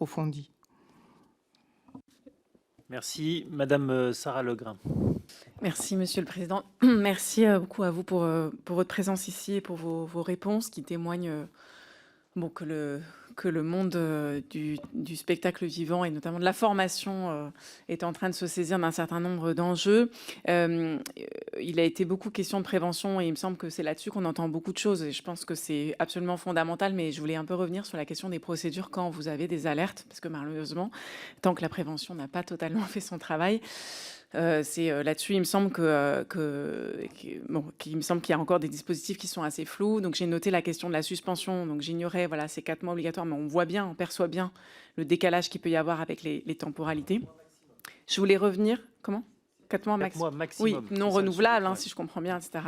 approfondie. Merci. Madame Sarah Legrain. Merci, Monsieur le Président. Merci beaucoup à vous pour votre présence ici et pour vos réponses qui témoignent que le monde du spectacle vivant et notamment de la formation est en train de se saisir d'un certain nombre d'enjeux. Il a été beaucoup question de prévention et il me semble que c'est là-dessus qu'on entend beaucoup de choses et je pense que c'est absolument fondamental, mais je voulais un peu revenir sur la question des procédures quand vous avez des alertes, parce que malheureusement, tant que la prévention n'a pas totalement fait son travail, c'est là-dessus, il me semble qu'il me semble qu'il y a encore des dispositifs qui sont assez flous. Donc j'ai noté la question de la suspension. Donc j'ignorais voilà ces 4 mois obligatoires, mais on perçoit bien le décalage qu'il peut y avoir avec les temporalités. Je voulais revenir. Comment 4 mois, 4 mois maximum. Oui, non renouvelable, si je comprends bien, etc.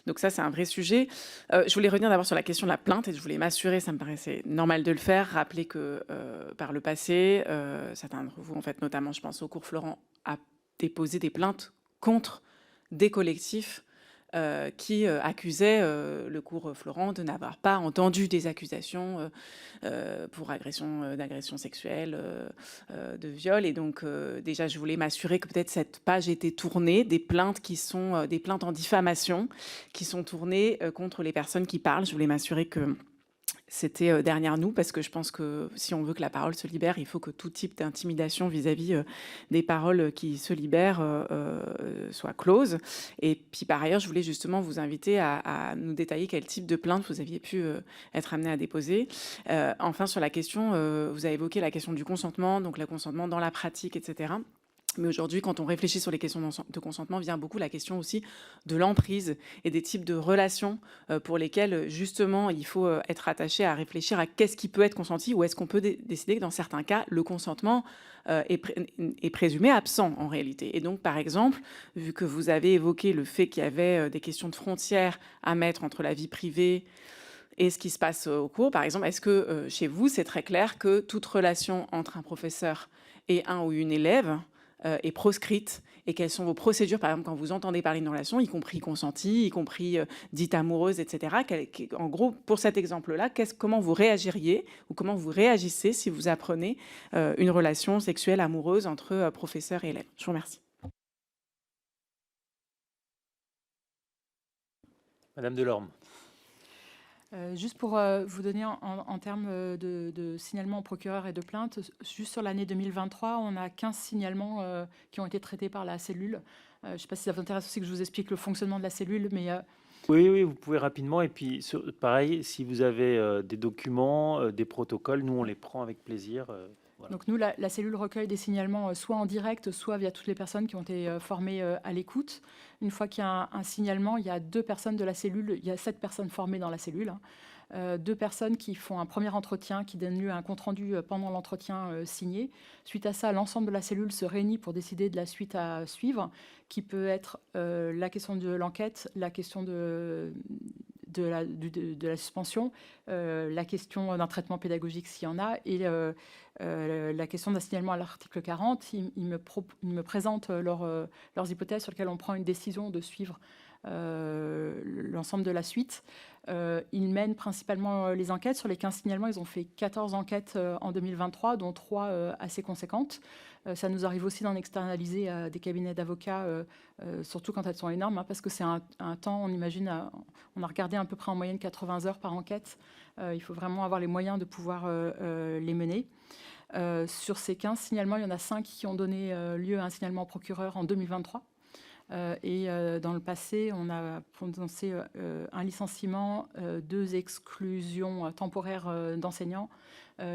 Donc ça, c'est un vrai sujet. Je voulais revenir d'abord sur la question de la plainte et je voulais m'assurer, ça me paraissait normal de le faire, rappeler que par le passé, certains d'entre vous, en fait, notamment, je pense au cours Florent, a déposé des plaintes contre des collectifs qui accusaient le cours Florent de n'avoir pas entendu des accusations pour d'agression sexuelle, de viol. Et donc, déjà, je voulais m'assurer que peut-être cette page était tournée, des plaintes qui sont des plaintes en diffamation qui sont tournées contre les personnes qui parlent. Je voulais m'assurer que c'était derrière nous, parce que je pense que si on veut que la parole se libère, il faut que tout type d'intimidation vis-à-vis des paroles qui se libèrent soit close. Et puis par ailleurs, je voulais justement vous inviter à nous détailler quel type de plainte vous aviez pu être amené à déposer. Enfin, sur la question, vous avez évoqué la question du consentement, donc le consentement dans la pratique, etc. Mais aujourd'hui, quand on réfléchit sur les questions de consentement, vient beaucoup la question aussi de l'emprise et des types de relations pour lesquelles, justement, il faut être attaché à réfléchir à qu'est-ce qui peut être consenti ou est-ce qu'on peut décider que dans certains cas, le consentement est présumé absent en réalité. Et donc, par exemple, vu que vous avez évoqué le fait qu'il y avait des questions de frontières à mettre entre la vie privée et ce qui se passe au cours, par exemple, est-ce que chez vous, c'est très clair que toute relation entre un professeur et un ou une élève est proscrite, et quelles sont vos procédures, par exemple, quand vous entendez parler d'une relation, y compris consentie, y compris dite amoureuse, etc. En gros, pour cet exemple-là, comment vous réagiriez ou comment vous réagissez si vous apprenez une relation sexuelle amoureuse entre professeur et élève? Je vous remercie. Madame Delorme. Juste pour vous donner en termes de signalement au procureur et de plainte, juste sur l'année 2023, on a 15 signalements qui ont été traités par la cellule. Je ne sais pas si ça vous intéresse aussi que je vous explique le fonctionnement de la cellule, mais... Oui, vous pouvez rapidement. Et puis, pareil, si vous avez des documents, des protocoles, nous, on les prend avec plaisir. Voilà. Donc nous, la cellule recueille des signalements soit en direct, soit via toutes les personnes qui ont été formées à l'écoute. Une fois qu'il y a un signalement, il y a 2 personnes de la cellule, il y a 7 personnes formées dans la cellule, 2 personnes qui font un premier entretien, qui donnent lieu à un compte-rendu pendant l'entretien signé. Suite à ça, l'ensemble de la cellule se réunit pour décider de la suite à suivre, qui peut être la question de l'enquête, la question de la suspension, la question d'un traitement pédagogique s'il y en a, et la question d'un signalement à l'article 40. Ils me présentent leurs hypothèses sur lesquelles on prend une décision de suivre l'ensemble de la suite. Ils mènent principalement les enquêtes. Sur les 15 signalements, ils ont fait 14 enquêtes en 2023, dont 3 assez conséquentes. Ça nous arrive aussi d'en externaliser à des cabinets d'avocats, surtout quand elles sont énormes, parce que c'est un temps, on imagine, on a regardé à peu près en moyenne 80 heures par enquête. Il faut vraiment avoir les moyens de pouvoir les mener. Sur ces 15 signalements, il y en a 5 qui ont donné lieu à un signalement au procureur en 2023. Et dans le passé, on a prononcé un licenciement, 2 exclusions temporaires d'enseignants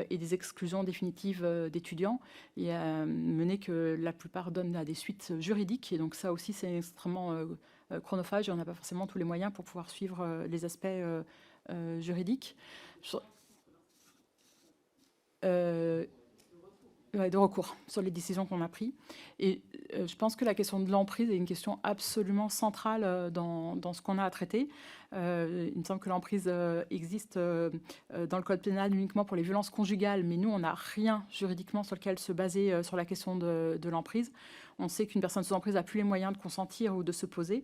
et des exclusions définitives d'étudiants, et mené que la plupart donnent à des suites juridiques. Et donc ça aussi, c'est extrêmement chronophage et on n'a pas forcément tous les moyens pour pouvoir suivre les aspects juridiques. De recours sur les décisions qu'on a prises. Et je pense que la question de l'emprise est une question absolument centrale dans ce qu'on a à traiter. Il me semble que l'emprise existe dans le code pénal uniquement pour les violences conjugales, mais nous, on n'a rien juridiquement sur lequel se baser sur la question de l'emprise. On sait qu'une personne sous emprise n'a plus les moyens de consentir ou de se poser,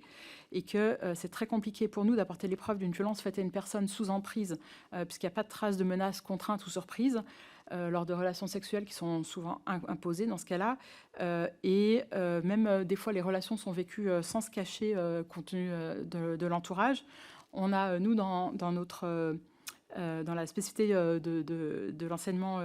et que c'est très compliqué pour nous d'apporter les preuves d'une violence faite à une personne sous emprise, puisqu'il n'y a pas de trace de menace, contrainte ou surprise. lors de relations sexuelles qui sont souvent imposées dans ce cas-là. Et même des fois, les relations sont vécues sans se cacher compte tenu de l'entourage. On a, nous, dans la spécificité de l'enseignement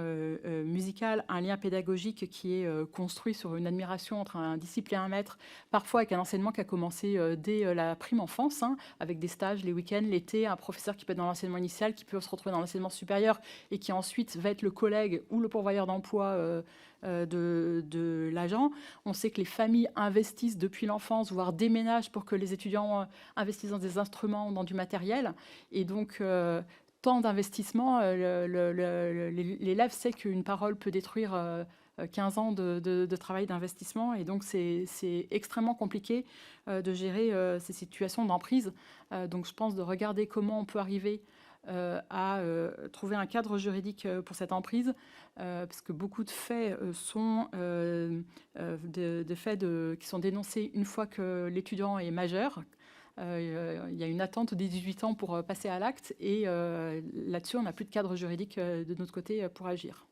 musical, un lien pédagogique qui est construit sur une admiration entre un disciple et un maître, parfois avec un enseignement qui a commencé dès la prime enfance, hein, avec des stages les week-ends, l'été, un professeur qui peut être dans l'enseignement initial, qui peut se retrouver dans l'enseignement supérieur et qui ensuite va être le collègue ou le pourvoyeur d'emploi de l'agent. On sait que les familles investissent depuis l'enfance, voire déménagent pour que les étudiants investissent dans des instruments, dans du matériel. Et donc, tant d'investissement, l'élève sait qu'une parole peut détruire 15 ans de travail d'investissement. Et donc, c'est extrêmement compliqué de gérer ces situations d'emprise. Donc, je pense de regarder comment on peut arriver à trouver un cadre juridique pour cette emprise, parce que beaucoup de faits sont des faits qui sont dénoncés une fois que l'étudiant est majeur. Il y a une attente des 18 ans pour passer à l'acte, et là-dessus, on n'a plus de cadre juridique de notre côté pour agir.